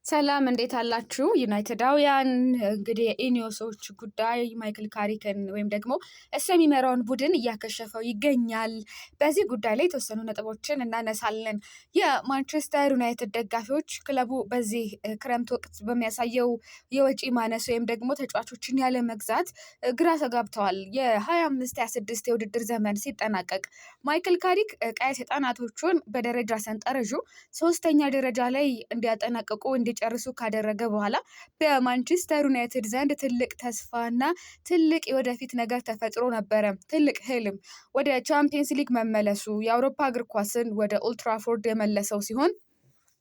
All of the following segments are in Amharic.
ሰላም እንዴት አላችሁ? ዩናይትዳውያን እንግዲህ የኢኒዮሶች ጉዳይ ማይክል ካሪክን ወይም ደግሞ እሱ የሚመራውን ቡድን እያከሸፈው ይገኛል። በዚህ ጉዳይ ላይ የተወሰኑ ነጥቦችን እናነሳለን። የማንቸስተር ዩናይትድ ደጋፊዎች ክለቡ በዚህ ክረምት ወቅት በሚያሳየው የወጪ ማነስ ወይም ደግሞ ተጫዋቾችን ያለ መግዛት ግራ ተጋብተዋል። የ25-26 የውድድር ዘመን ሲጠናቀቅ ማይክል ካሪክ ቀይ ሰይጣናቶቹን በደረጃ ሰንጠረዡ 3ኛ ደረጃ ላይ እንዲያጠናቀቁ እንዲጨርሱ ካደረገ በኋላ በማንቸስተር ዩናይትድ ዘንድ ትልቅ ተስፋና ትልቅ የወደፊት ነገር ተፈጥሮ ነበረ። ትልቅ ህልም ወደ ቻምፒየንስ ሊግ መመለሱ የአውሮፓ እግር ኳስን ወደ ኦልትራፎርድ የመለሰው ሲሆን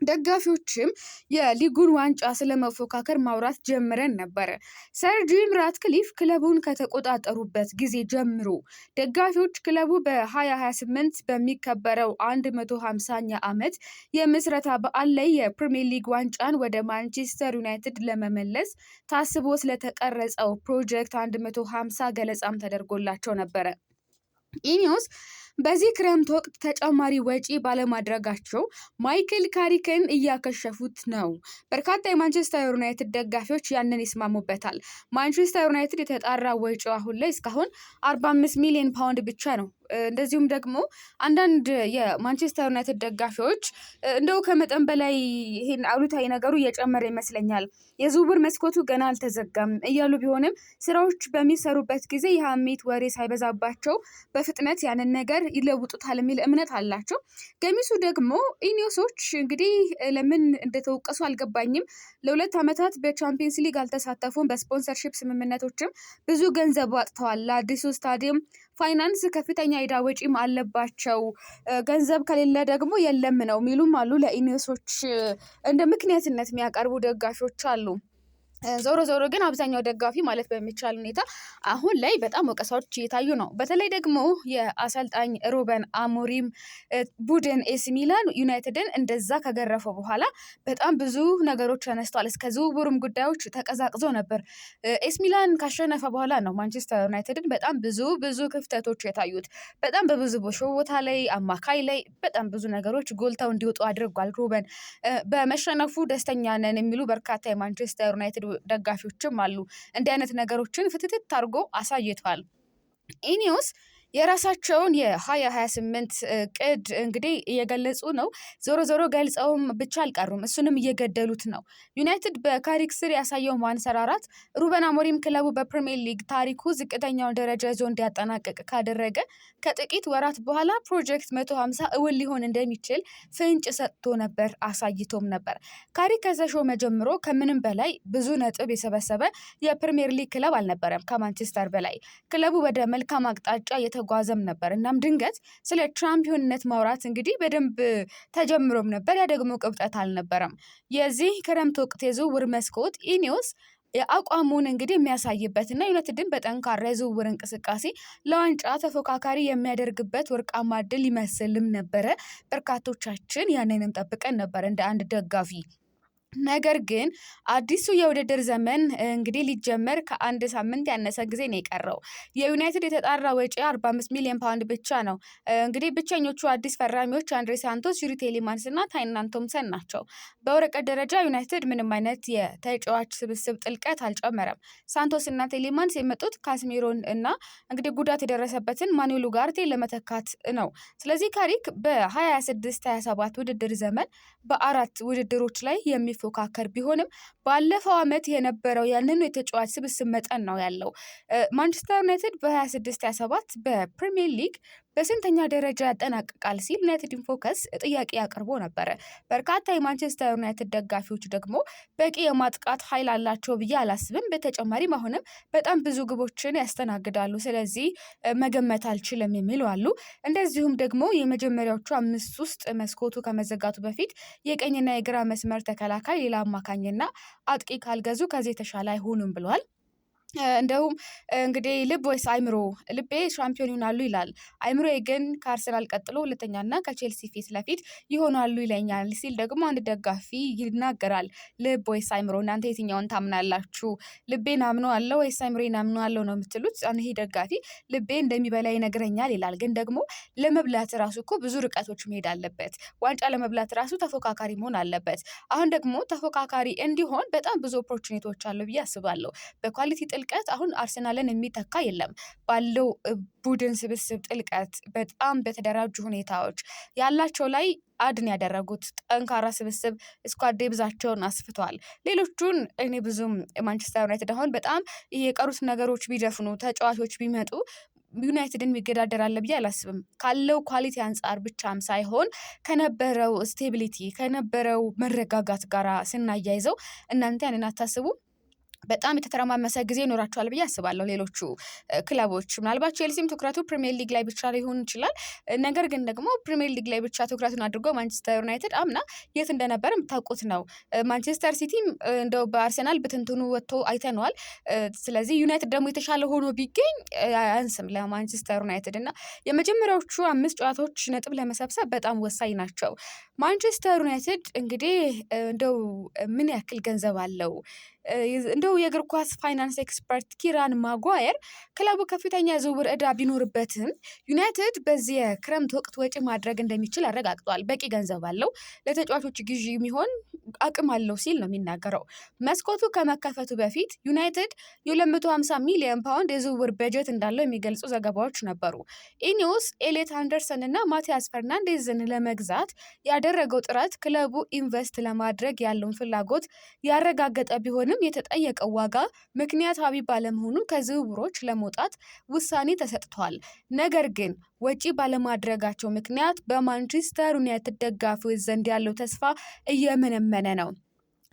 ደጋፊዎችም የሊጉን ዋንጫ ስለመፎካከር ማውራት ጀምረን ነበረ። ሰር ጂም ራትክሊፍ ክለቡን ከተቆጣጠሩበት ጊዜ ጀምሮ ደጋፊዎች ክለቡ በ2028 በሚከበረው 150ኛ ዓመት የምስረታ በዓል ላይ የፕሪሚየር ሊግ ዋንጫን ወደ ማንቸስተር ዩናይትድ ለመመለስ ታስቦ ስለተቀረጸው ፕሮጀክት 150 ገለጻም ተደርጎላቸው ነበረ። ኢኒዮስ በዚህ ክረምት ወቅት ተጨማሪ ወጪ ባለማድረጋቸው ማይክል ካሪክን እያከሸፉት ነው። በርካታ የማንቸስተር ዩናይትድ ደጋፊዎች ያንን ይስማሙበታል። ማንቸስተር ዩናይትድ የተጣራ ወጪው አሁን ላይ እስካሁን 45 ሚሊዮን ፓውንድ ብቻ ነው። እንደዚሁም ደግሞ አንዳንድ የማንቸስተር ዩናይትድ ደጋፊዎች እንደው ከመጠን በላይ ይሄን አሉታዊ ነገሩ እየጨመረ ይመስለኛል። የዝውውር መስኮቱ ገና አልተዘጋም እያሉ ቢሆንም ስራዎች በሚሰሩበት ጊዜ የሐሜት ወሬ ሳይበዛባቸው በፍጥነት ያንን ነገር ይለውጡታል የሚል እምነት አላቸው። ገሚሱ ደግሞ ኢኒዮሶች እንግዲህ ለምን እንደተወቀሱ አልገባኝም። ለ2 ዓመታት በቻምፒየንስ ሊግ አልተሳተፉም። በስፖንሰርሺፕ ስምምነቶችም ብዙ ገንዘብ አጥተዋል። ለአዲሱ ስታዲየም ፋይናንስ ከፍተኛ ዕዳ ወጪም አለባቸው። ገንዘብ ከሌለ ደግሞ የለም ነው የሚሉም አሉ። ለኢኒዮሶች እንደ ምክንያትነት የሚያቀርቡ ደጋፊዎች አሉ። ዞሮ ዞሮ ግን አብዛኛው ደጋፊ ማለት በሚቻል ሁኔታ አሁን ላይ በጣም ወቀሳዎች እየታዩ ነው። በተለይ ደግሞ የአሰልጣኝ ሩበን አሞሪም ቡድን ኤሲ ሚላን ዩናይትድን እንደዛ ከገረፈው በኋላ በጣም ብዙ ነገሮች ተነስተዋል። እስከ ዝውውሩም ጉዳዮች ተቀዛቅዞ ነበር። ኤሲ ሚላን ካሸነፈ በኋላ ነው ማንቸስተር ዩናይትድን በጣም ብዙ ክፍተቶች የታዩት። በጣም በብዙ ቦታ ላይ አማካይ ላይ በጣም ብዙ ነገሮች ጎልተው እንዲወጡ አድርጓል። ሩበን በመሸነፉ ደስተኛ ነን የሚሉ በርካታ የማንቸስተር ዩናይትድ ደጋፊዎችም አሉ። እንዲህ አይነት ነገሮችን ፍትትት አድርጎ አሳይቷል። ኢኒዮስ የራሳቸውን የ2028 ቅድ እንግዲህ እየገለጹ ነው። ዞሮ ዞሮ ገልጸውም ብቻ አልቀሩም፣ እሱንም እየገደሉት ነው። ዩናይትድ በካሪክ ስር ያሳየው ማንሰራራት ሩበን አሞሪም ክለቡ በፕሪሚየር ሊግ ታሪኩ ዝቅተኛውን ደረጃ ይዞ እንዲያጠናቅቅ ካደረገ ከጥቂት ወራት በኋላ ፕሮጀክት 150 እውን ሊሆን እንደሚችል ፍንጭ ሰጥቶ ነበር፣ አሳይቶም ነበር። ካሪክ ከተሾመ ጀምሮ ከምንም በላይ ብዙ ነጥብ የሰበሰበ የፕሪሚየር ሊግ ክለብ አልነበረም። ከማንቸስተር በላይ ክለቡ ወደ መልካም አቅጣጫ ጓዘም ነበር። እናም ድንገት ስለ ቻምፒዮንነት ማውራት እንግዲህ በደንብ ተጀምሮም ነበር። ያ ደግሞ ቅብጠት አልነበረም። የዚህ ክረምት ወቅት የዝውውር መስኮት ኢኒዮስ የአቋሙን እንግዲህ የሚያሳይበትና ዩናይትድን በጠንካራ የዝውውር እንቅስቃሴ ለዋንጫ ተፎካካሪ የሚያደርግበት ወርቃማ ዕድል ይመስልም ነበረ። በርካቶቻችን ያንንም ጠብቀን ነበር እንደ አንድ ደጋፊ። ነገር ግን አዲሱ የውድድር ዘመን እንግዲህ ሊጀመር ከ1 ሳምንት ያነሰ ጊዜ ነው የቀረው። የዩናይትድ የተጣራ ወጪ 45 ሚሊዮን ፓውንድ ብቻ ነው። እንግዲህ ብቸኞቹ አዲስ ፈራሚዎች አንድሬ ሳንቶስ፣ ዩሪ ቴሌማንስ እና ታይናን ቶምሰን ናቸው። በወረቀት ደረጃ ዩናይትድ ምንም አይነት የተጫዋች ስብስብ ጥልቀት አልጨመረም። ሳንቶስ እና ቴሌማንስ የመጡት ካስሜሮን እና እንግዲህ ጉዳት የደረሰበትን ማኑኤል ኡጋርቴ ለመተካት ነው። ስለዚህ ካሪክ በ26-27 ውድድር ዘመን በ4 ውድድሮች ላይ ፎካከር ቢሆንም ባለፈው ዓመት የነበረው ያንኑ የተጫዋች ስብስብ መጠን ነው ያለው። ማንቸስተር ዩናይትድ በ26-27 በፕሪሚየር ሊግ በስንተኛ ደረጃ ያጠናቅቃል ሲል ዩናይትድ ኢንፎከስ ጥያቄ አቅርቦ ነበረ። በርካታ የማንቸስተር ዩናይትድ ደጋፊዎች ደግሞ በቂ የማጥቃት ኃይል አላቸው ብዬ አላስብም፣ በተጨማሪም አሁንም በጣም ብዙ ግቦችን ያስተናግዳሉ፣ ስለዚህ መገመት አልችልም የሚሉ አሉ። እንደዚሁም ደግሞ የመጀመሪያዎቹ 5 ውስጥ መስኮቱ ከመዘጋቱ በፊት የቀኝና የግራ መስመር ተከላካይ ሌላ አማካኝና አጥቂ ካልገዙ ከዚህ የተሻለ አይሆኑም ብሏል። እንደውም እንግዲህ ልብ ወይስ አይምሮ? ልቤ ሻምፒዮን ይሆናሉ ይላል፣ አይምሮዬ ግን ከአርሰናል ቀጥሎ ሁለተኛና ከቼልሲ ፊት ለፊት ይሆናሉ ይለኛል ሲል ደግሞ አንድ ደጋፊ ይናገራል። ልብ ወይስ አይምሮ? እናንተ የትኛውን ታምናላችሁ? ልቤን አምነዋለሁ ወይስ አይምሮዬን አምነዋለሁ ነው የምትሉት? ይሄ ደጋፊ ልቤ እንደሚበላ ይነግረኛል ይላል። ግን ደግሞ ለመብላት ራሱ እኮ ብዙ ርቀቶች መሄድ አለበት። ዋንጫ ለመብላት ራሱ ተፎካካሪ መሆን አለበት። አሁን ደግሞ ተፎካካሪ እንዲሆን በጣም ብዙ ኦፖርቹኒቲዎች አሉ ብዬ አስባለሁ። በኳሊቲ ጥልቀት አሁን አርሰናልን የሚተካ የለም። ባለው ቡድን ስብስብ ጥልቀት በጣም በተደራጁ ሁኔታዎች ያላቸው ላይ አድን ያደረጉት ጠንካራ ስብስብ ስኳድ ዴብዛቸውን አስፍቷል። ሌሎቹን እኔ ብዙም ማንቸስተር ዩናይትድ አሁን በጣም የቀሩት ነገሮች ቢደፍኑ ተጫዋቾች ቢመጡ ዩናይትድን የሚገዳደራለ ብዬ አላስብም። ካለው ኳሊቲ አንጻር ብቻም ሳይሆን ከነበረው ስቴቢሊቲ ከነበረው መረጋጋት ጋር ስናያይዘው እናንተ ያንን አታስቡ? በጣም የተተረማመሰ ጊዜ ይኖራቸዋል ብዬ አስባለሁ። ሌሎቹ ክለቦች ምናልባት ቼልሲም ትኩረቱ ፕሪሚየር ሊግ ላይ ብቻ ሊሆን ይችላል። ነገር ግን ደግሞ ፕሪሚየር ሊግ ላይ ብቻ ትኩረቱን አድርጎ ማንቸስተር ዩናይትድ አምና የት እንደነበረ የምታውቁት ነው። ማንቸስተር ሲቲም እንደው በአርሰናል ብትንትኑ ወጥቶ አይተነዋል። ስለዚህ ዩናይትድ ደግሞ የተሻለ ሆኖ ቢገኝ አያንስም ለማንቸስተር ዩናይትድ እና የመጀመሪያዎቹ 5 ጨዋታዎች ነጥብ ለመሰብሰብ በጣም ወሳኝ ናቸው። ማንቸስተር ዩናይትድ እንግዲህ እንደው ምን ያክል ገንዘብ አለው? እንደው የእግር ኳስ ፋይናንስ ኤክስፐርት ኪራን ማጓየር ክለቡ ከፍተኛ የዝውውር ዕዳ ቢኖርበትም ዩናይትድ በዚህ የክረምት ወቅት ወጪ ማድረግ እንደሚችል አረጋግጧል። በቂ ገንዘብ አለው፣ ለተጫዋቾች ግዢ የሚሆን አቅም አለው ሲል ነው የሚናገረው። መስኮቱ ከመከፈቱ በፊት ዩናይትድ የ250 ሚሊዮን ፓውንድ የዝውውር በጀት እንዳለው የሚገልጹ ዘገባዎች ነበሩ። ኢኒዮስ ኤሌት አንደርሰን እና ማቲያስ ፈርናንዴዝን ለመግዛት ያደረገው ጥረት ክለቡ ኢንቨስት ለማድረግ ያለውን ፍላጎት ያረጋገጠ ቢሆንም የተጠየቀው ዋጋ ምክንያታዊ ባለመሆኑ ከዝውውሮች ለመውጣት ውሳኔ ተሰጥቷል። ነገር ግን ወጪ ባለማድረጋቸው ምክንያት በማንቸስተር ዩናይትድ ደጋፊዎች ዘንድ ያለው ተስፋ እየመነመነ ነው።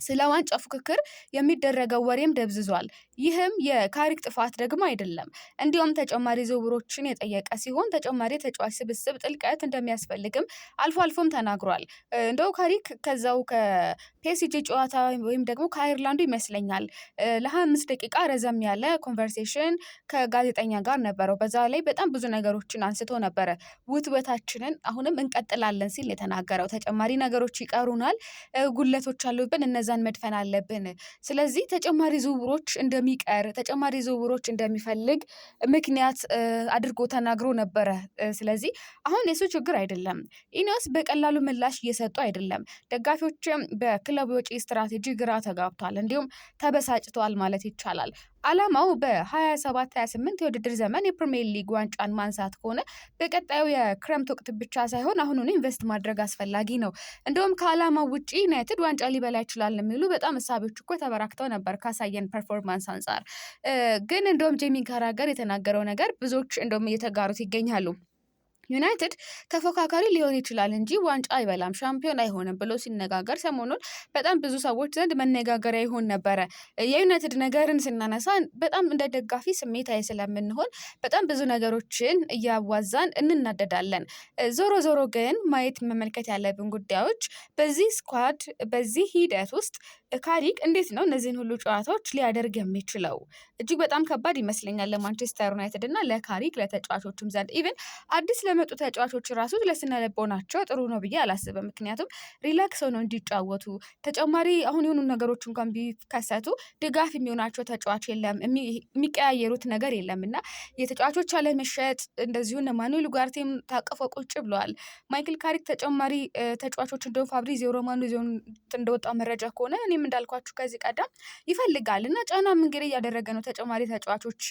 ስለ ዋንጫ ፉክክር የሚደረገው ወሬም ደብዝዟል። ይህም የካሪክ ጥፋት ደግሞ አይደለም። እንዲሁም ተጨማሪ ዝውውሮችን የጠየቀ ሲሆን ተጨማሪ ተጫዋች ስብስብ ጥልቀት እንደሚያስፈልግም አልፎ አልፎም ተናግሯል። እንደው ካሪክ ከዛው ከፒኤስጂ ጨዋታ ወይም ደግሞ ከአይርላንዱ ይመስለኛል ለ25 ደቂቃ ረዘም ያለ ኮንቨርሴሽን ከጋዜጠኛ ጋር ነበረው። በዛ ላይ በጣም ብዙ ነገሮችን አንስቶ ነበረ። ውትበታችንን አሁንም እንቀጥላለን ሲል የተናገረው ተጨማሪ ነገሮች ይቀሩናል፣ ጉለቶች አሉብን፣ እነዛን መድፈን አለብን። ስለዚህ ተጨማሪ ዝውውሮች እንደሚቀር ተጨማሪ ዝውውሮች እንደሚፈልግ ምክንያት አድርጎ ተናግሮ ነበረ። ስለዚህ አሁን የሱ ችግር አይደለም። ኢኒዮስ በቀላሉ ምላሽ እየሰጡ አይደለም። ደጋፊዎችም በክለቡ የውጪ ስትራቴጂ ግራ ተጋብቷል፣ እንዲሁም ተበሳጭተዋል ማለት ይቻላል። ዓላማው በ27-28 የውድድር ዘመን የፕሪሚየር ሊግ ዋንጫን ማንሳት ከሆነ በቀጣዩ የክረምት ወቅት ብቻ ሳይሆን አሁኑኑ ኢንቨስት ማድረግ አስፈላጊ ነው። እንደውም ከዓላማው ውጪ ዩናይትድ ዋንጫ ሊበላ ይችላል የሚሉ በጣም እሳቤዎች እኮ ተበራክተው ነበር ካሳየን ፐርፎርማንስ አንጻር። ግን እንደውም ጄሚ ካራገር የተናገረው ነገር ብዙዎች እንደውም እየተጋሩት ይገኛሉ። ዩናይትድ ተፎካካሪ ሊሆን ይችላል እንጂ ዋንጫ አይበላም፣ ሻምፒዮን አይሆንም ብሎ ሲነጋገር ሰሞኑን በጣም ብዙ ሰዎች ዘንድ መነጋገሪያ ይሆን ነበረ። የዩናይትድ ነገርን ስናነሳ በጣም እንደ ደጋፊ ስሜታዊ ስለምንሆን በጣም ብዙ ነገሮችን እያዋዛን እንናደዳለን። ዞሮ ዞሮ ግን ማየት መመልከት ያለብን ጉዳዮች በዚህ ስኳድ በዚህ ሂደት ውስጥ ካሪክ እንዴት ነው እነዚህን ሁሉ ጨዋታዎች ሊያደርግ የሚችለው? እጅግ በጣም ከባድ ይመስለኛል ለማንቸስተር ዩናይትድ እና ለካሪክ ለተጫዋቾችም ዘንድ ኢቨን አዲስ ለመጡ ተጫዋቾች ራሱ ለስነ ልቦናቸው ጥሩ ነው ብዬ አላስብም። ምክንያቱም ሪላክስ ሆነው እንዲጫወቱ ተጨማሪ አሁን የሆኑ ነገሮች እንኳን ቢከሰቱ ድጋፍ የሚሆናቸው ተጫዋች የለም፣ የሚቀያየሩት ነገር የለም እና የተጫዋቾች አለመሸጥ እንደዚሁ ማኑኤል ኡጋርቴም ታቅፎ ቁጭ ብለዋል። ማይክል ካሪክ ተጨማሪ ተጫዋቾች እንደውም ፋብሪዚዮ ሮማኖ እንደወጣ መረጃ ከሆነ እኔም እንዳልኳችሁ ከዚህ ቀደም ይፈልጋል እና ጫናም እንግዲህ እያደረገ ነው። ተጨማሪ ተጫዋቾች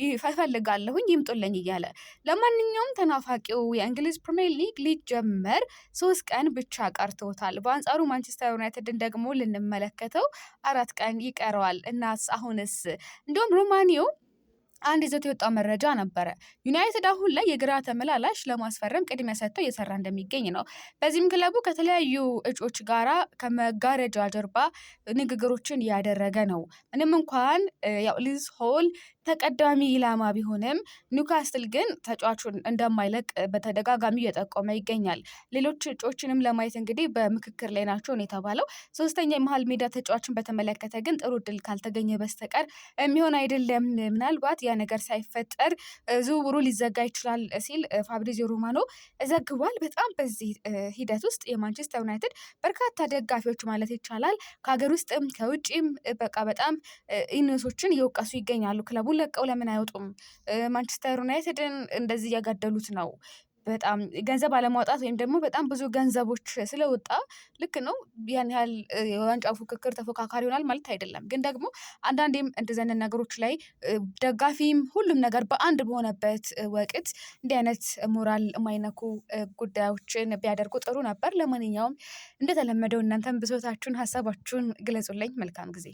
ይፈልጋለሁኝ ይምጡልኝ እያለ። ለማንኛውም ተናፋቂው የእንግሊዝ ፕሪሚየር ሊግ ሊጀመር 3 ቀን ብቻ ቀርቶታል። በአንጻሩ ማንቸስተር ዩናይትድን ደግሞ ልንመለከተው 4 ቀን ይቀረዋል። እናስ አሁንስ እንደውም ሮማኒዮ አንድ ይዞት የወጣው መረጃ ነበረ። ዩናይትድ አሁን ላይ የግራ ተመላላሽ ለማስፈረም ቅድሚያ ሰጥቶ እየሰራ እንደሚገኝ ነው። በዚህም ክለቡ ከተለያዩ እጮች ጋራ ከመጋረጃ ጀርባ ንግግሮችን እያደረገ ነው። ምንም እንኳን ሊዝ ሆል ተቀዳሚ ኢላማ ቢሆንም ኒውካስትል ግን ተጫዋቹን እንደማይለቅ በተደጋጋሚ እየጠቆመ ይገኛል። ሌሎች እጩዎችንም ለማየት እንግዲህ በምክክር ላይ ናቸው ነው የተባለው። ሶስተኛ የመሀል ሜዳ ተጫዋችን በተመለከተ ግን ጥሩ እድል ካልተገኘ በስተቀር የሚሆን አይደለም። ምናልባት ያ ነገር ሳይፈጠር ዝውውሩ ሊዘጋ ይችላል ሲል ፋብሪዚዮ ሮማኖ ዘግቧል። በጣም በዚህ ሂደት ውስጥ የማንቸስተር ዩናይትድ በርካታ ደጋፊዎች ማለት ይቻላል ከሀገር ውስጥም ከውጭም በቃ በጣም ኢነሶችን እየወቀሱ ይገኛሉ። ክለቡን ለቀው ለምን አይወጡም? ማንቸስተር ዩናይትድን እንደዚህ እያጋደሉት ነው። በጣም ገንዘብ አለማውጣት ወይም ደግሞ በጣም ብዙ ገንዘቦች ስለወጣ ልክ ነው ያን ያህል የዋንጫ ፉክክር ተፎካካሪ ይሆናል ማለት አይደለም። ግን ደግሞ አንዳንዴም እንደዚህ አይነት ነገሮች ላይ ደጋፊም ሁሉም ነገር በአንድ በሆነበት ወቅት እንዲህ አይነት ሞራል የማይነኩ ጉዳዮችን ቢያደርጉ ጥሩ ነበር። ለማንኛውም እንደተለመደው እናንተም ብሶታችሁን ሀሳባችሁን ግለጹልኝ። መልካም ጊዜ